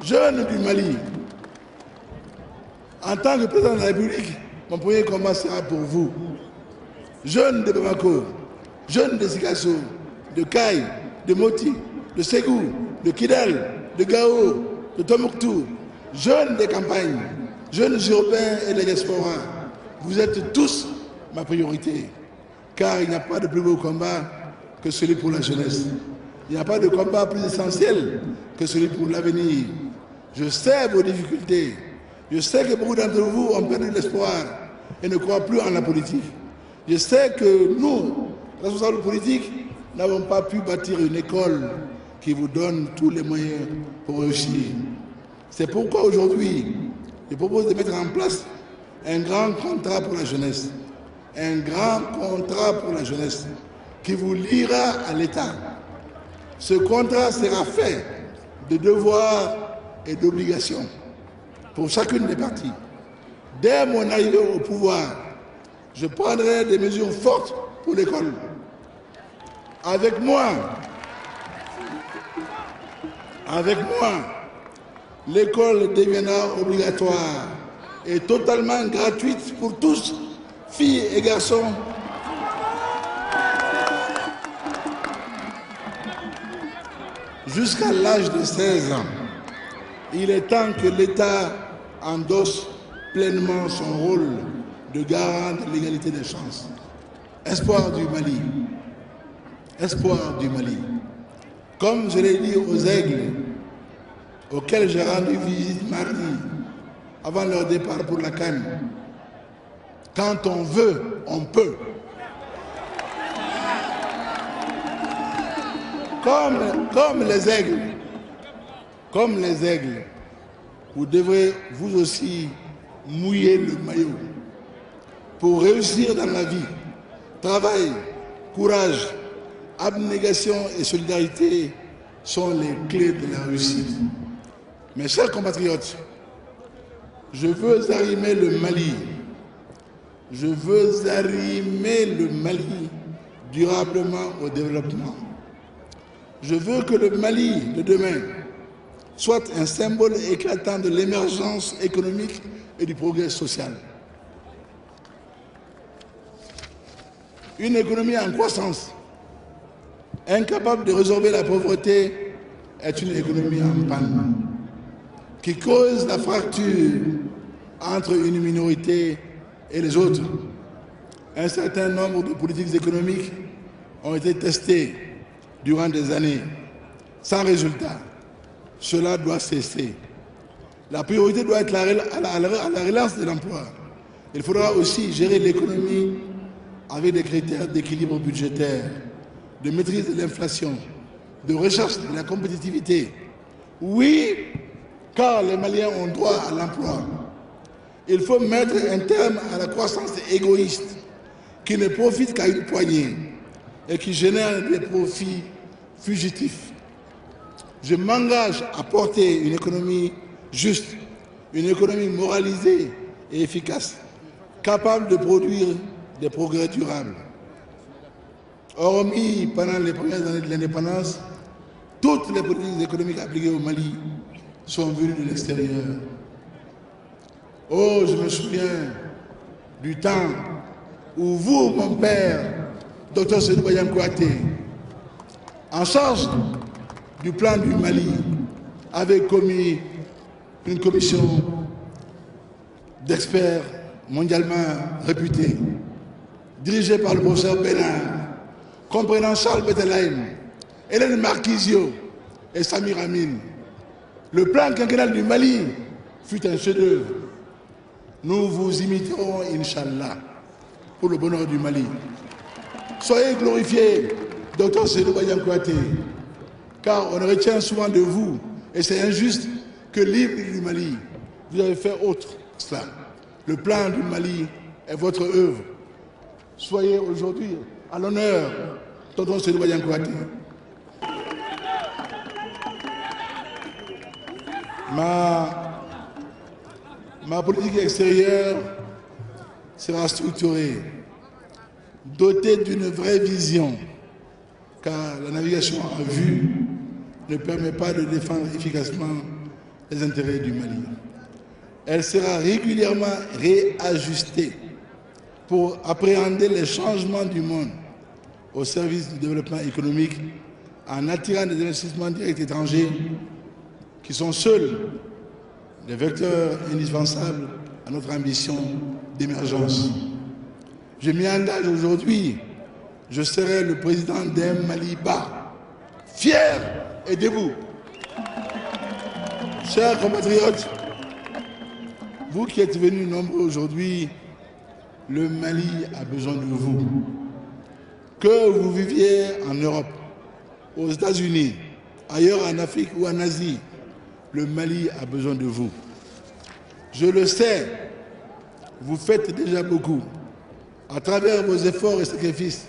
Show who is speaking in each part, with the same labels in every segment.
Speaker 1: Jeunes du Mali, en tant que président de la République, mon premier combat sera pour vous. Jeunes de Bamako, jeunes de Sikasso, de Kaye, de Moti, de Ségou, de Kidal, de Gao, de Tombouctou, jeunes des campagnes, jeunes européens et de la diaspora, vous êtes tous ma priorité. Car il n'y a pas de plus beau combat que celui pour la jeunesse. Il n'y a pas de combat plus essentiel que celui pour l'avenir. Je sais vos difficultés. Je sais que beaucoup d'entre vous ont perdu l'espoir et ne croient plus en la politique. Je sais que nous, responsables politiques, n'avons pas pu bâtir une école qui vous donne tous les moyens pour réussir. C'est pourquoi aujourd'hui, je propose de mettre en place un grand contrat pour la jeunesse. Un grand contrat pour la jeunesse qui vous liera à l'État. Ce contrat sera fait de devoirs et d'obligations pour chacune des parties. Dès mon arrivée au pouvoir, je prendrai des mesures fortes pour l'école. Avec moi, l'école deviendra obligatoire et totalement gratuite pour tous, filles et garçons. Jusqu'à l'âge de 16 ans, il est temps que l'État endosse pleinement son rôle de garant de l'égalité des chances. Espoir du Mali. Espoir du Mali. Comme je l'ai dit aux aigles, auxquels j'ai rendu visite mardi, avant leur départ pour la Cannes, quand on veut, on peut. Comme les aigles, vous devrez vous aussi mouiller le maillot. Pour réussir dans la vie, travail, courage, abnégation et solidarité sont les clés de la réussite. Mes chers compatriotes, je veux arrimer le Mali. Je veux arrimer le Mali durablement au développement. Je veux que le Mali de demain soit un symbole éclatant de l'émergence économique et du progrès social. Une économie en croissance, incapable de résorber la pauvreté, est une économie en panne, qui cause la fracture entre une minorité et les autres. Un certain nombre de politiques économiques ont été testées durant des années, sans résultat. Cela doit cesser. La priorité doit être à la relance de l'emploi. Il faudra aussi gérer l'économie avec des critères d'équilibre budgétaire, de maîtrise de l'inflation, de recherche de la compétitivité. Oui, car les Maliens ont droit à l'emploi. Il faut mettre un terme à la croissance égoïste qui ne profite qu'à une poignée et qui génère des profits fugitifs. Je m'engage à porter une économie juste, une économie moralisée et efficace, capable de produire des progrès durables. Hormis pendant les premières années de l'indépendance, toutes les politiques économiques appliquées au Mali sont venues de l'extérieur. Oh, je me souviens du temps où vous, mon père, Dr Seydou Badian Kouyaté, en charge du plan du Mali, avait commis une commission d'experts mondialement réputés, dirigée par le professeur Bénin, comprenant Charles Bettelheim, Hélène Marquisio et Samir Amin. Le plan quinquennal du Mali fut un chef-d'œuvre. Nous vous imiterons, Inch'Allah, pour le bonheur du Mali. Soyez glorifiés, Dr Seydou Badian Kouyaté, car on retient souvent de vous, et c'est injuste, que l'hymne du Mali, vous avez fait autre cela. Le plan du Mali est votre œuvre. Soyez aujourd'hui à l'honneur, Dr Seydou Badian Kouyaté. Ma politique extérieure sera structurée, dotée d'une vraie vision, car la navigation à vue ne permet pas de défendre efficacement les intérêts du Mali. Elle sera régulièrement réajustée pour appréhender les changements du monde au service du développement économique en attirant des investissements directs étrangers qui sont seuls les vecteurs indispensables à notre ambition d'émergence. Je m'y engage aujourd'hui, je serai le président d'un Mali bas, fier et debout. Chers compatriotes, vous qui êtes venus nombreux aujourd'hui, le Mali a besoin de vous. Que vous viviez en Europe, aux États-Unis, ailleurs en Afrique ou en Asie, le Mali a besoin de vous. Je le sais, vous faites déjà beaucoup. À travers vos efforts et sacrifices,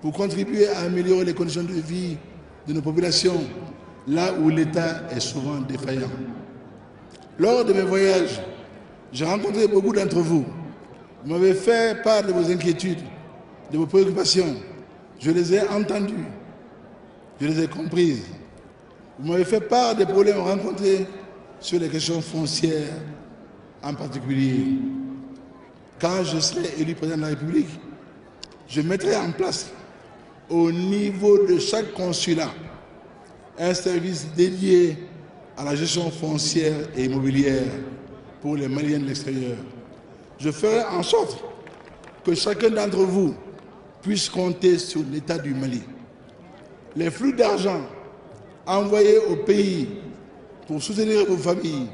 Speaker 1: vous contribuez à améliorer les conditions de vie de nos populations, là où l'État est souvent défaillant. Lors de mes voyages, j'ai rencontré beaucoup d'entre vous. Vous m'avez fait part de vos inquiétudes, de vos préoccupations. Je les ai entendues, je les ai comprises. Vous m'avez fait part des problèmes rencontrés sur les questions foncières en particulier. Quand je serai élu président de la République, je mettrai en place au niveau de chaque consulat un service dédié à la gestion foncière et immobilière pour les Maliens de l'extérieur. Je ferai en sorte que chacun d'entre vous puisse compter sur l'État du Mali. Les flux d'argent envoyés au pays pour soutenir vos familles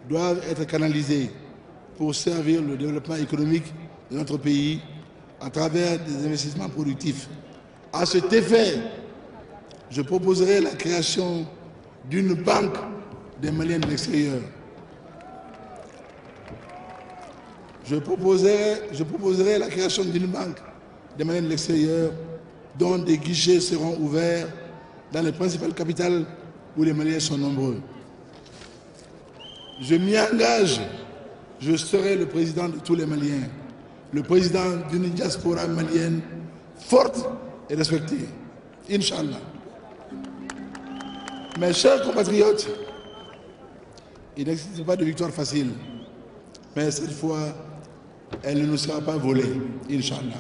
Speaker 1: doivent être canalisés pour servir le développement économique de notre pays à travers des investissements productifs. À cet effet, je proposerai la création d'une banque des Maliens de l'extérieur. Je proposerai la création d'une banque des Maliens de l'extérieur dont des guichets seront ouverts dans les principales capitales où les Maliens sont nombreux. Je m'y engage, je serai le président de tous les Maliens, le président d'une diaspora malienne forte et respectée. Inch'Allah. Mes chers compatriotes, il n'existe pas de victoire facile, mais cette fois, elle ne nous sera pas volée, Inch'Allah.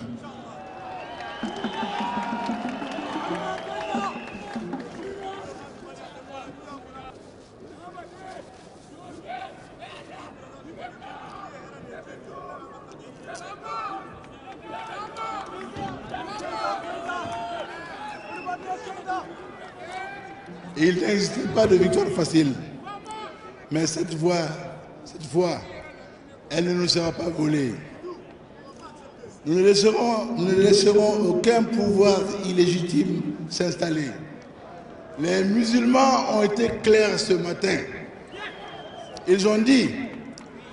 Speaker 1: Il n'existe pas de victoire facile, mais cette fois, elle ne nous sera pas volée. Nous ne laisserons aucun pouvoir illégitime s'installer. Les musulmans ont été clairs ce matin. Ils ont dit,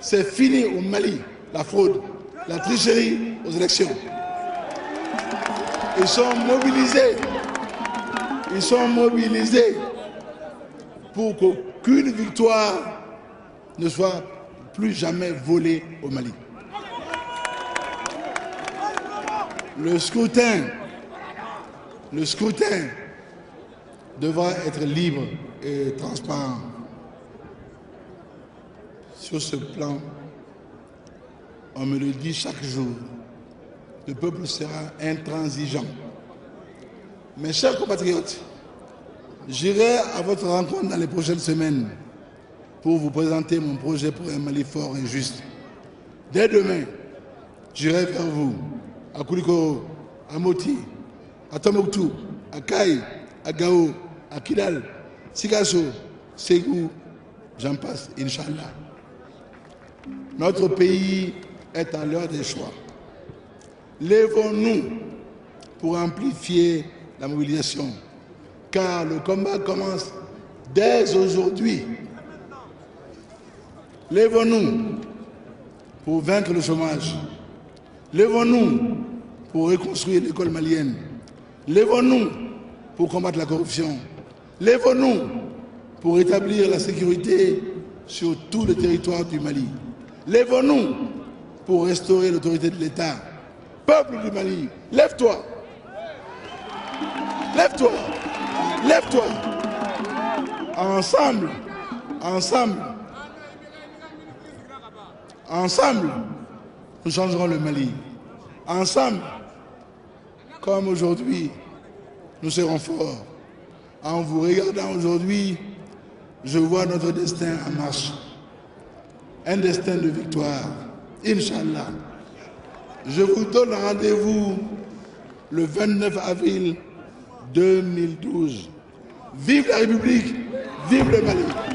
Speaker 1: c'est fini au Mali, la fraude, la tricherie aux élections. Ils sont mobilisés pour qu'aucune victoire ne soit plus jamais volée au Mali. Le scrutin devra être libre et transparent. Sur ce plan, on me le dit chaque jour, le peuple sera intransigeant. Mes chers compatriotes, j'irai à votre rencontre dans les prochaines semaines pour vous présenter mon projet pour un Mali fort et juste. Dès demain, j'irai vers vous, à Koulikoro, à Moti, à Tombouctou, à Kaï, à Gao, à Kidal, Sikasso, Ségou, j'en passe, Inch'Allah. Notre pays est à l'heure des choix. Lèvons-nous pour amplifier la mobilisation, car le combat commence dès aujourd'hui. Lèvons-nous pour vaincre le chômage. Lèvons-nous pour reconstruire l'école malienne. Lèvons-nous pour combattre la corruption. Lèvons-nous pour rétablir la sécurité sur tout le territoire du Mali. Lèvons-nous pour restaurer l'autorité de l'État. Peuple du Mali, lève-toi. Lève-toi. Lève-toi. Ensemble, ensemble, ensemble, nous changerons le Mali. Ensemble, comme aujourd'hui, nous serons forts. En vous regardant aujourd'hui, je vois notre destin en marche. Un destin de victoire. Inch'Allah. Je vous donne rendez-vous le 29 avril 2012. Vive la République, vive le Mali.